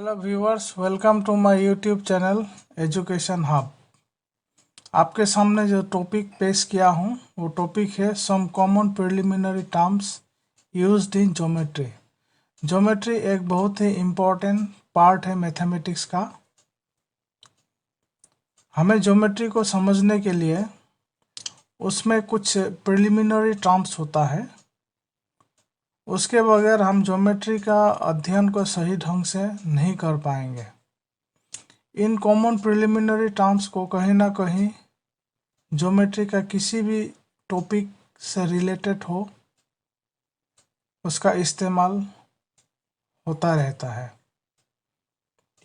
Hello viewers, welcome to my YouTube channel education hub. आपके सामने जो टॉपिक पेश किया हूँ वो टॉपिक है some common preliminary terms used in geometry. Geometry एक बहुत ही इम्पोर्टेंट पार्ट है मैथमेटिक्स का। हमें ज्योमेट्री को समझने के लिए उसमें कुछ प्रिलिमिनरी टर्म्स होता है। उसके बगैर हम ज्योमेट्री का अध्ययन को सही ढंग से नहीं कर पाएंगे। इन कॉमन प्रिलिमिनरी टर्म्स को कहीं ना कहीं ज्योमेट्री का किसी भी टॉपिक से रिलेटेड हो उसका इस्तेमाल होता रहता है।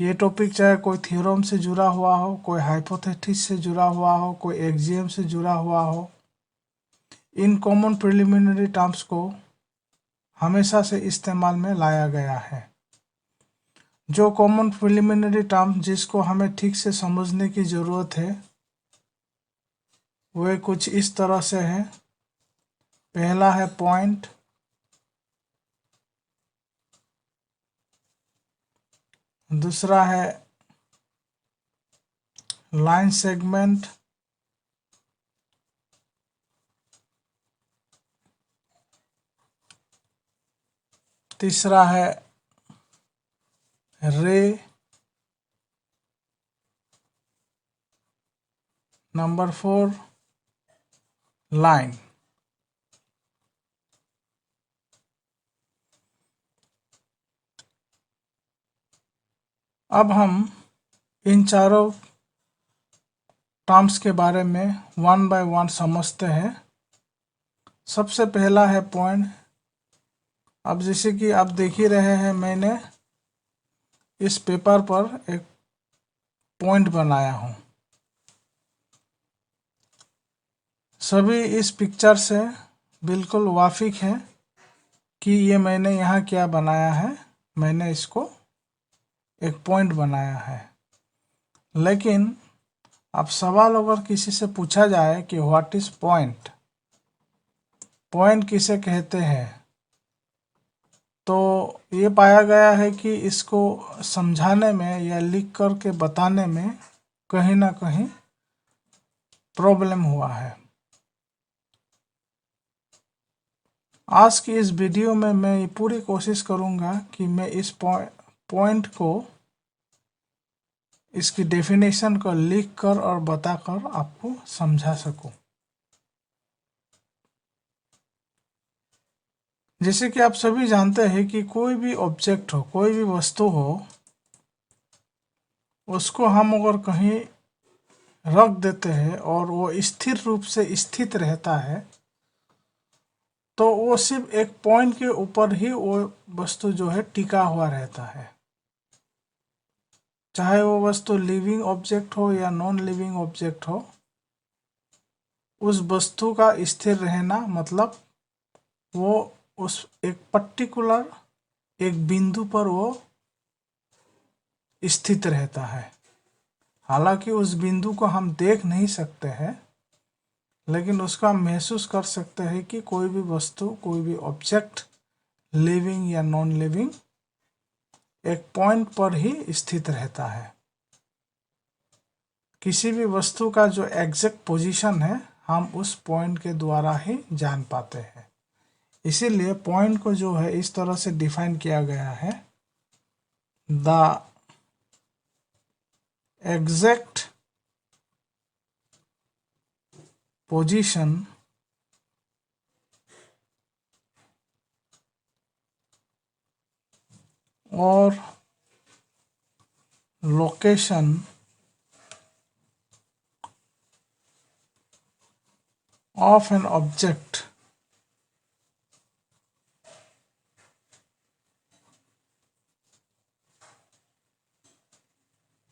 ये टॉपिक चाहे कोई थ्योरम से जुड़ा हुआ हो, कोई हाइपोथेसिस से जुड़ा हुआ हो, कोई एक्सियम से जुड़ा हुआ हो, इन कॉमन प्रिलिमिनरी टर्म्स को हमेशा से इस्तेमाल में लाया गया है। जो कॉमन प्रिलिमिनरी टर्म जिसको हमें ठीक से समझने की ज़रूरत है वे कुछ इस तरह से है। पहला है पॉइंट, दूसरा है लाइन सेगमेंट, तीसरा है रे, नंबर 4 लाइन। अब हम इन चारों टर्म्स के बारे में वन बाय वन समझते हैं। सबसे पहला है पॉइंट। अब जैसे कि आप देख ही रहे हैं, मैंने इस पेपर पर एक पॉइंट बनाया हूँ। सभी इस पिक्चर से बिल्कुल वाकिफ हैं कि ये मैंने यहाँ क्या बनाया है। मैंने इसको एक पॉइंट बनाया है। लेकिन अब सवाल अगर किसी से पूछा जाए कि व्हाट इज पॉइंट, पॉइंट किसे कहते हैं, तो ये पाया गया है कि इसको समझाने में या लिख कर के बताने में कहीं ना कहीं प्रॉब्लम हुआ है। आज की इस वीडियो में मैं पूरी कोशिश करूंगा कि मैं इस पॉइंट को, इसकी डेफिनेशन को लिख कर और बताकर आपको समझा सकूं। जैसे कि आप सभी जानते हैं कि कोई भी ऑब्जेक्ट हो, कोई भी वस्तु हो, उसको हम अगर कहीं रख देते हैं और वो स्थिर रूप से स्थित रहता है तो वो सिर्फ एक पॉइंट के ऊपर ही वो वस्तु जो है टिका हुआ रहता है। चाहे वो वस्तु लिविंग ऑब्जेक्ट हो या नॉन लिविंग ऑब्जेक्ट हो, उस वस्तु का स्थिर रहना मतलब वो उस एक पर्टिकुलर एक बिंदु पर वो स्थित रहता है। हालांकि उस बिंदु को हम देख नहीं सकते हैं, लेकिन उसका महसूस कर सकते हैं कि कोई भी वस्तु, कोई भी ऑब्जेक्ट लिविंग या नॉन लिविंग एक पॉइंट पर ही स्थित रहता है। किसी भी वस्तु का जो एग्जैक्ट पोजीशन है हम उस पॉइंट के द्वारा ही जान पाते हैं। इसीलिए पॉइंट को जो है इस तरह से डिफाइन किया गया है, द एग्जैक्ट पोजीशन और location of an object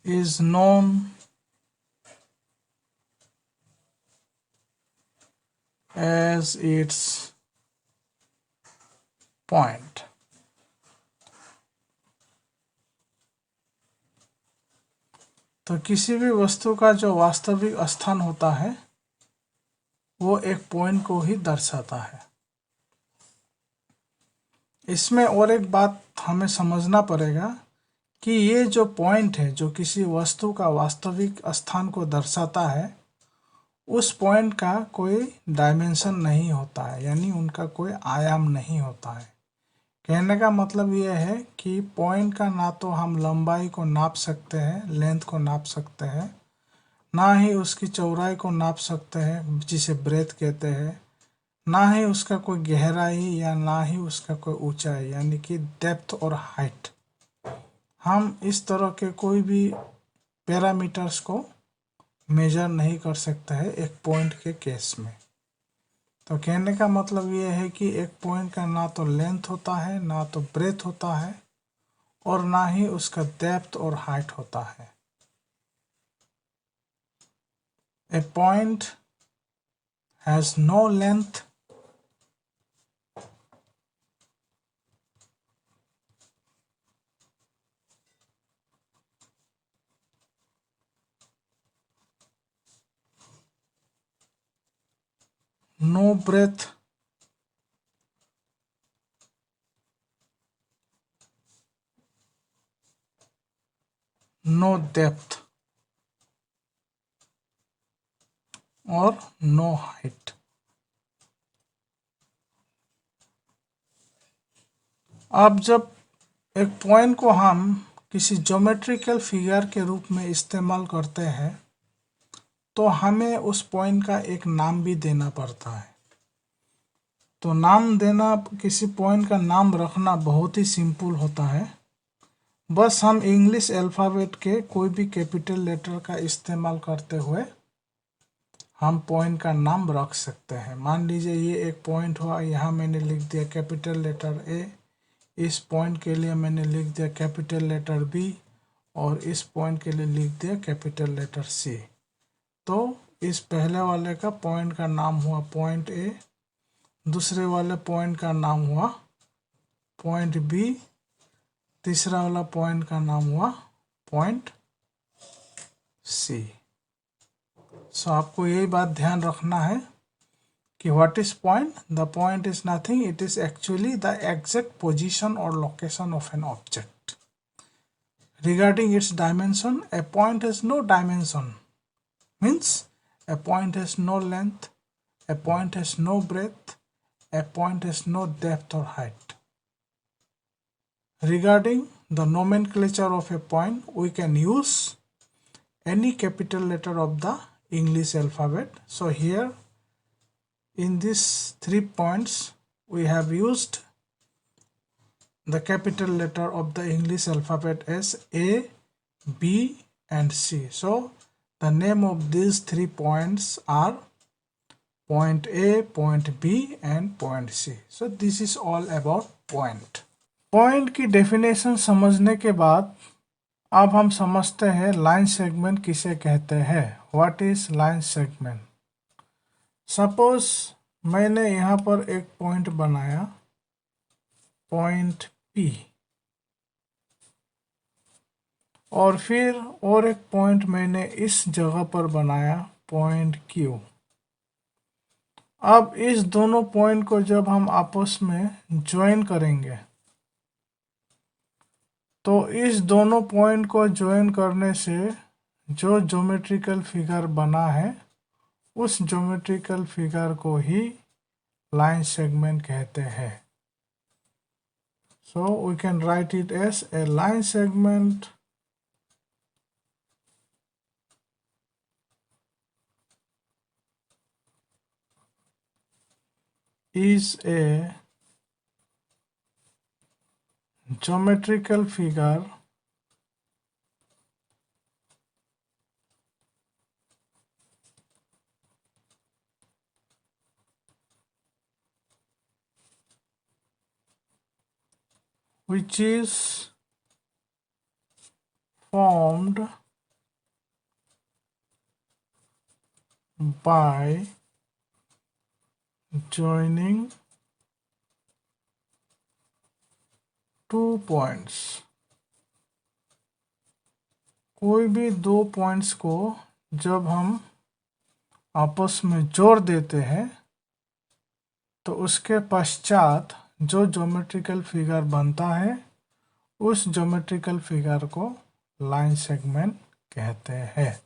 is known as its point। तो किसी भी वस्तु का जो वास्तविक स्थान होता है वो एक पॉइंट को ही दर्शाता है। इसमें और एक बात हमें समझना पड़ेगा कि ये जो पॉइंट है जो किसी वस्तु का वास्तविक स्थान को दर्शाता है, उस पॉइंट का कोई डायमेंशन नहीं होता है, यानी उनका कोई आयाम नहीं होता है। कहने का मतलब ये है कि पॉइंट का ना तो हम लंबाई को नाप सकते हैं, लेंथ को नाप सकते हैं, ना ही उसकी चौड़ाई को नाप सकते हैं जिसे ब्रेथ कहते हैं, ना ही उसका कोई गहराई या ना ही उसका कोई ऊंचाई यानी कि डेप्थ और हाइट। हम इस तरह के कोई भी पैरामीटर्स को मेजर नहीं कर सकते हैं एक पॉइंट के केस में। तो कहने का मतलब ये है कि एक पॉइंट का ना तो लेंथ होता है, ना तो ब्रेथ होता है, और ना ही उसका डेप्थ और हाइट होता है। A point has no length, no breadth, no depth और no height। अब जब एक पॉइंट को हम किसी ज्योमेट्रिकल फिगर के रूप में इस्तेमाल करते हैं तो हमें उस पॉइंट का एक नाम भी देना पड़ता है। तो नाम देना, किसी पॉइंट का नाम रखना बहुत ही सिंपल होता है। बस हम इंग्लिश अल्फ़ाबेट के कोई भी कैपिटल लेटर का इस्तेमाल करते हुए हम पॉइंट का नाम रख सकते हैं। मान लीजिए ये एक पॉइंट हुआ, यहाँ मैंने लिख दिया कैपिटल लेटर ए, इस पॉइंट के लिए मैंने लिख दिया कैपिटल लेटर बी, और इस पॉइंट के लिए लिख दिया कैपिटल लेटर सी। तो इस पहले वाले का पॉइंट का नाम हुआ पॉइंट ए, दूसरे वाले पॉइंट का नाम हुआ पॉइंट बी, तीसरा वाला पॉइंट का नाम हुआ पॉइंट सी। सो आपको यही बात ध्यान रखना है कि what is point. The point is nothing, it is actually the exact position और location of an object. Regarding its dimension, a point has no dimension, means a point has no length, a point has no breadth, a point has no depth or height. Regarding the nomenclature of a point, we can use any capital letter of the English alphabet. So here in these 3 points we have used the capital letter of the English alphabet as A, B and C. So the name of these 3 points are point A, point B and point C. So this is all about point. Point की definition समझने के बाद अब हम समझते हैं line segment किसे कहते हैं। What is line segment. Suppose मैंने यहाँ पर एक पॉइंट बनाया, पॉइंट P, और फिर और एक पॉइंट मैंने इस जगह पर बनाया, पॉइंट Q। अब इस दोनों पॉइंट को जब हम आपस में ज्वाइन करेंगे तो इस दोनों पॉइंट को ज्वाइन करने से जो ज्योमेट्रिकल फिगर बना है उस ज्योमेट्रिकल फिगर को ही लाइन सेगमेंट कहते हैं। So we can write it as a line segment is a geometrical figure which is formed by joining 2 points। कोई भी 2 पॉइंट्स को जब हम आपस में जोड़ देते हैं तो उसके पश्चात जो ज्योमेट्रिकल फिगर बनता है उस ज्योमेट्रिकल फिगर को लाइन सेगमेंट कहते हैं।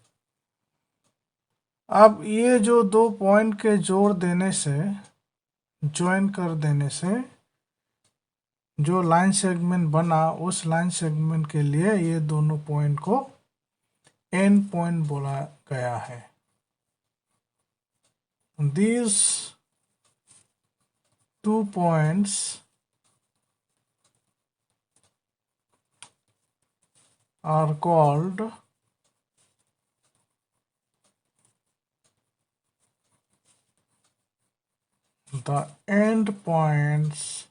अब ये जो दो पॉइंट के जोड़ देने से, ज्वाइन कर देने से जो लाइन सेगमेंट बना, उस लाइन सेगमेंट के लिए ये दोनों पॉइंट को एंड पॉइंट बोला गया है। These two points are called the end points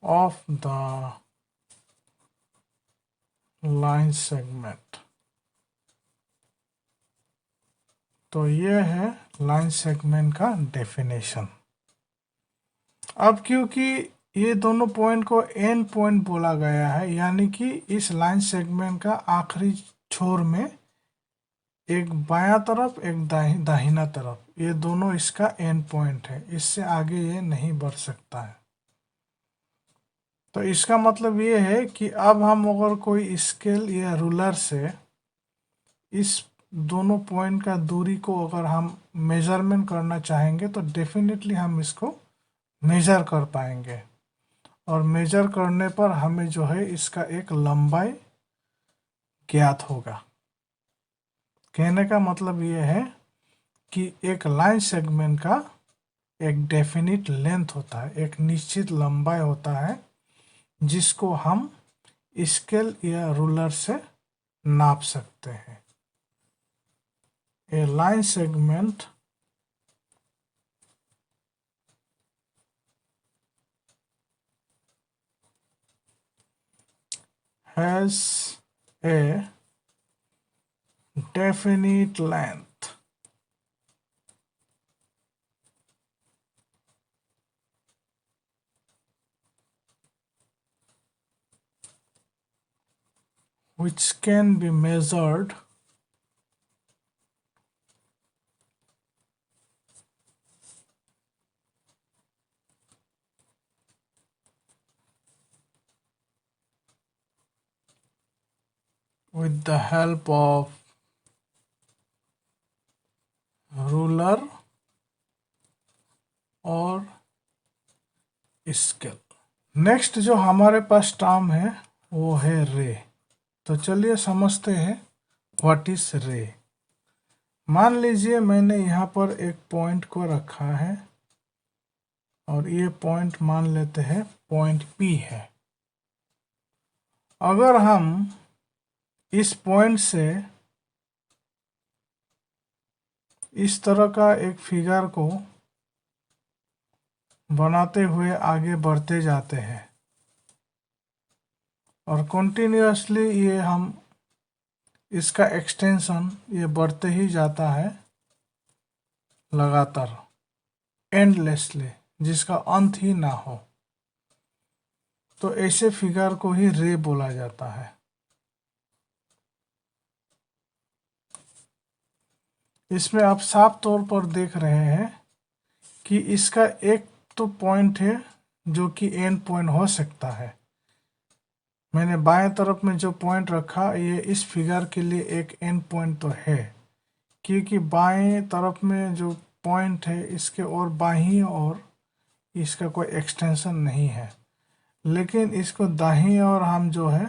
of the line segment। तो ये है लाइन सेगमेंट का डेफिनेशन। अब क्योंकि ये दोनों पॉइंट को एंड पॉइंट बोला गया है, यानी कि इस लाइन सेगमेंट का आखिरी छोर में एक बायां तरफ एक दाहिना तरफ, ये दोनों इसका एंड पॉइंट है, इससे आगे ये नहीं बढ़ सकता है। तो इसका मतलब ये है कि अब हम अगर कोई स्केल या रूलर से इस दोनों पॉइंट का दूरी को अगर हम मेजरमेंट करना चाहेंगे तो डेफिनेटली हम इसको मेजर कर पाएंगे, और मेजर करने पर हमें जो है इसका एक लंबाई ज्ञात होगा। कहने का मतलब ये है कि एक लाइन सेगमेंट का एक डेफिनिट लेंथ होता है, एक निश्चित लंबाई होता है, जिसको हम स्केल या रूलर से नाप सकते हैं। A line segment has a definite length which can be measured with the help of ruler और स्केल। नेक्स्ट जो हमारे पास टर्म है वो है रे। तो चलिए समझते हैं व्हाट इज रे। मान लीजिए मैंने यहाँ पर एक पॉइंट को रखा है और ये पॉइंट मान लेते हैं पॉइंट P है। अगर हम इस पॉइंट से इस तरह का एक फिगर को बनाते हुए आगे बढ़ते जाते हैं और कंटिन्यूअसली ये हम इसका एक्सटेंशन ये बढ़ते ही जाता है लगातार, एंडलेसली, जिसका अंत ही ना हो, तो ऐसे फिगर को ही रे बोला जाता है। इसमें आप साफ तौर पर देख रहे हैं कि इसका एक तो पॉइंट है जो कि एंड पॉइंट हो सकता है। मैंने बाएं तरफ में जो पॉइंट रखा, ये इस फिगर के लिए एक एंड पॉइंट तो है, क्योंकि बाएं तरफ में जो पॉइंट है इसके और बाहीं और इसका कोई एक्सटेंशन नहीं है। लेकिन इसको दाहिनी और हम जो है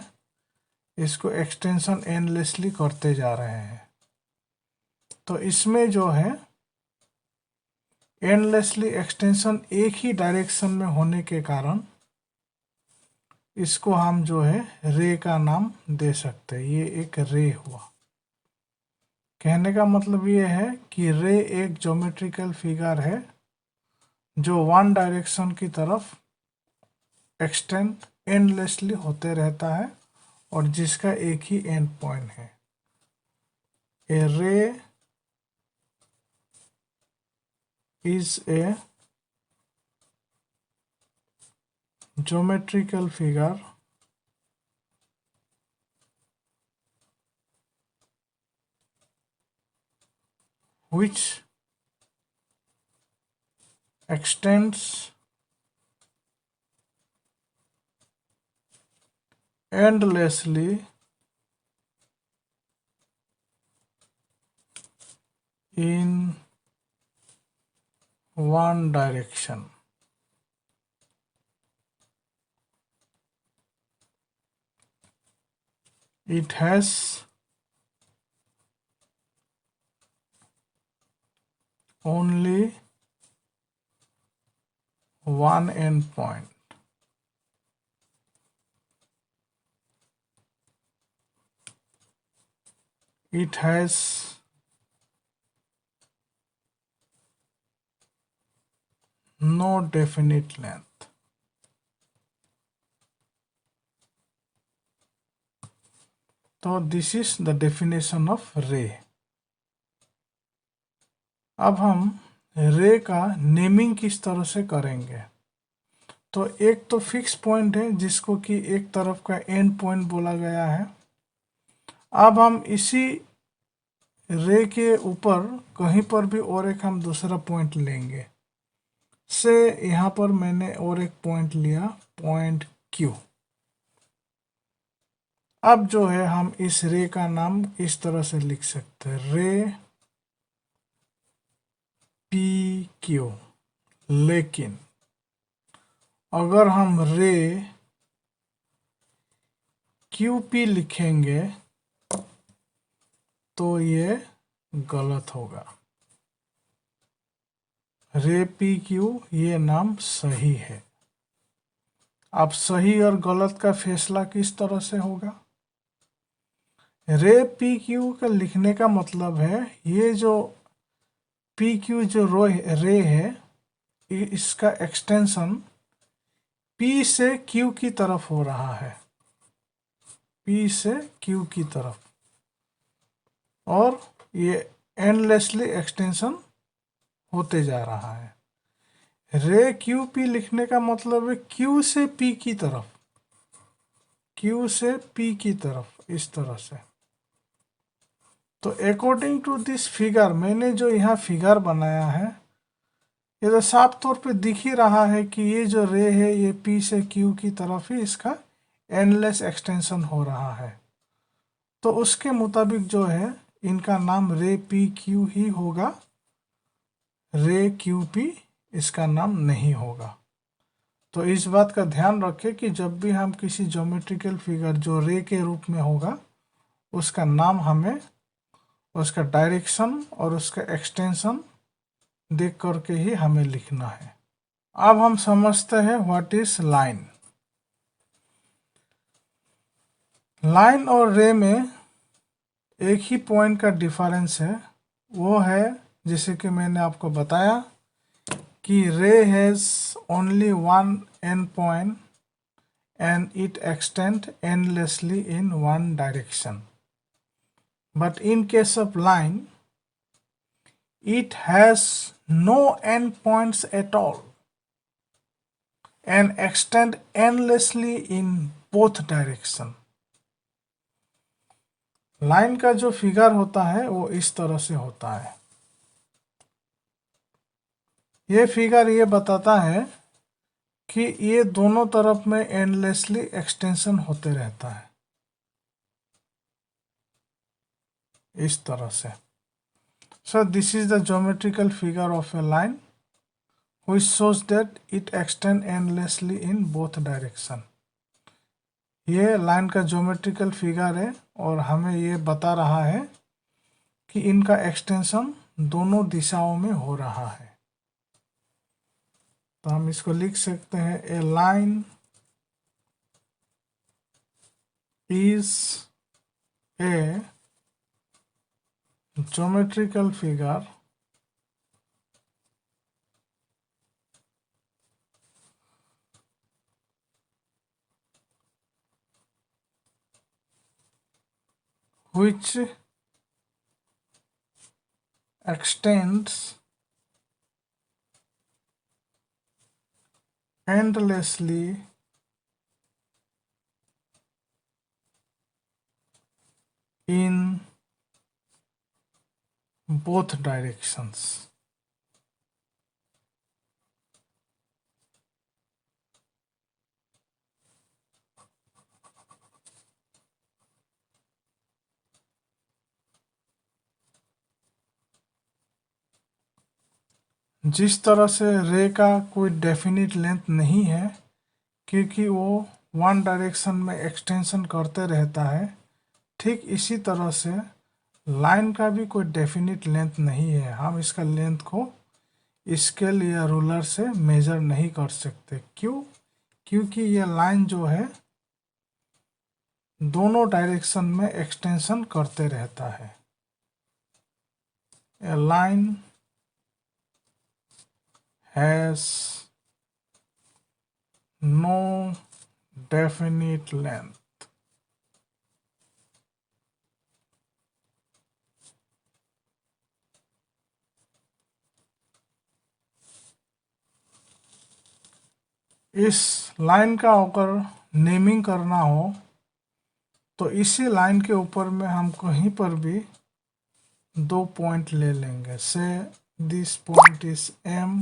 इसको एक्सटेंशन एंडलेसली करते जा रहे हैं। तो इसमें जो है एंडलेसली एक्सटेंशन एक ही डायरेक्शन में होने के कारण इसको हम जो है रे का नाम दे सकते हैं। ये एक रे हुआ। कहने का मतलब ये है कि रे एक ज्योमेट्रिकल फिगर है जो वन डायरेक्शन की तरफ एक्सटेंड एंडलेसली होते रहता है और जिसका एक ही एंड पॉइंट है। ए रे is a geometrical figure which extends endlessly in one direction. It has only one endpoint. It has no definite length. तो this is the definition of रे। अब हम रे का नेमिंग किस तरह से करेंगे। तो एक तो फिक्स पॉइंट है जिसको कि एक तरफ का एंड पॉइंट बोला गया है। अब हम इसी रे के ऊपर कहीं पर भी और एक हम दूसरा पॉइंट लेंगे। से यहाँ पर मैंने और एक पॉइंट लिया, पॉइंट क्यू। अब जो है हम इस रे का नाम इस तरह से लिख सकते हैं, रे पी क्यू। लेकिन अगर हम रे क्यू पी लिखेंगे तो ये गलत होगा। रे पी क्यू ये नाम सही है। अब सही और गलत का फैसला किस तरह से होगा। रे पी क्यू का लिखने का मतलब है ये जो पी क्यू जो रे है इसका एक्सटेंशन पी से क्यू की तरफ हो रहा है, पी से क्यू की तरफ, और ये एंडलेसली एक्सटेंशन होते जा रहा है। रे क्यू पी लिखने का मतलब है क्यू से पी की तरफ, क्यू से पी की तरफ, इस तरह से। तो अकॉर्डिंग टू दिस फिगर, मैंने जो यहाँ फिगर बनाया है ये तो साफ तौर पे दिख ही रहा है कि ये जो रे है ये पी से क्यू की तरफ ही इसका एंडलेस एक्सटेंशन हो रहा है। तो उसके मुताबिक जो है इनका नाम रे पी क्यू ही होगा, रे क्यू पी इसका नाम नहीं होगा। तो इस बात का ध्यान रखें कि जब भी हम किसी ज्योमेट्रिकल फिगर जो रे के रूप में होगा उसका नाम हमें उसका डायरेक्शन और उसका एक्सटेंशन देख करके ही हमें लिखना है। अब हम समझते हैं व्हाट इज लाइन। लाइन और रे में एक ही पॉइंट का डिफरेंस है, वो है जैसे कि मैंने आपको बताया कि रे has only one and point and it extend endlessly in one direction. But in case of line, it has no endpoints at all and extend endlessly in both direction. Line का जो फिगर होता है वो इस तरह से होता है। ये फिगर ये बताता है कि ये दोनों तरफ में एंडलेसली एक्सटेंशन होते रहता है, इस तरह से। So this is the geometrical figure of a line which shows that it extends endlessly in both direction. ये लाइन का ज्योमेट्रिकल फिगर है और हमें ये बता रहा है कि इनका एक्सटेंशन दोनों दिशाओं में हो रहा है। तो हम इसको लिख सकते हैं, a line is a geometrical figure which extends endlessly in both directions. जिस तरह से रे का कोई डेफिनिट लेंथ नहीं है, क्योंकि वो वन डायरेक्शन में एक्सटेंशन करते रहता है, ठीक इसी तरह से लाइन का भी कोई डेफिनिट लेंथ नहीं है। हम इसका लेंथ को स्केल या रूलर से मेजर नहीं कर सकते। क्यों? क्योंकि ये लाइन जो है दोनों डायरेक्शन में एक्सटेंशन करते रहता है। A line has no definite length. इस लाइन का अगर नेमिंग करना हो तो इसी लाइन के ऊपर में हम कहीं पर भी 2 पॉइंट ले लेंगे। से this point is M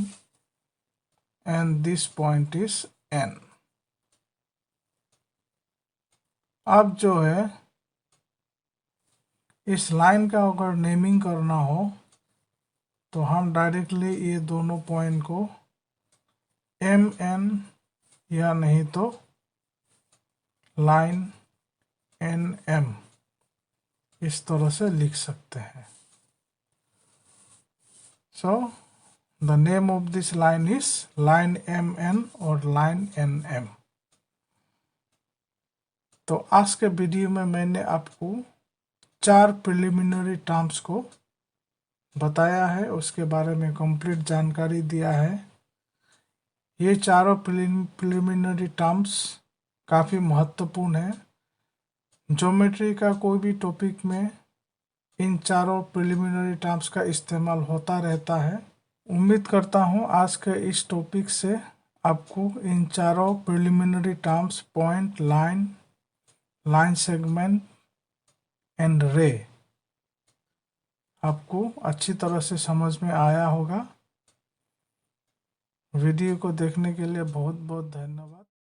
and this point is N। अब जो है इस लाइन का अगर नेमिंग करना हो तो हम डायरेक्टली ये दोनों पॉइंट को MN या नहीं तो लाइन NM इस तरह से लिख सकते हैं। So the name of this line is line MN और लाइन NM। तो आज के वीडियो में मैंने आपको 4 प्रिलिमिनरी टर्म्स को बताया है, उसके बारे में कंप्लीट जानकारी दिया है। ये चारों प्रिलिमिनरी टर्म्स काफ़ी महत्वपूर्ण है। ज्योमेट्री का कोई भी टॉपिक में इन चारों प्रिलिमिनरी टर्म्स का इस्तेमाल होता रहता है। उम्मीद करता हूँ आज के इस टॉपिक से आपको इन चारों preliminary terms point, line, line segment and रे आपको अच्छी तरह से समझ में आया होगा। वीडियो को देखने के लिए बहुत बहुत धन्यवाद।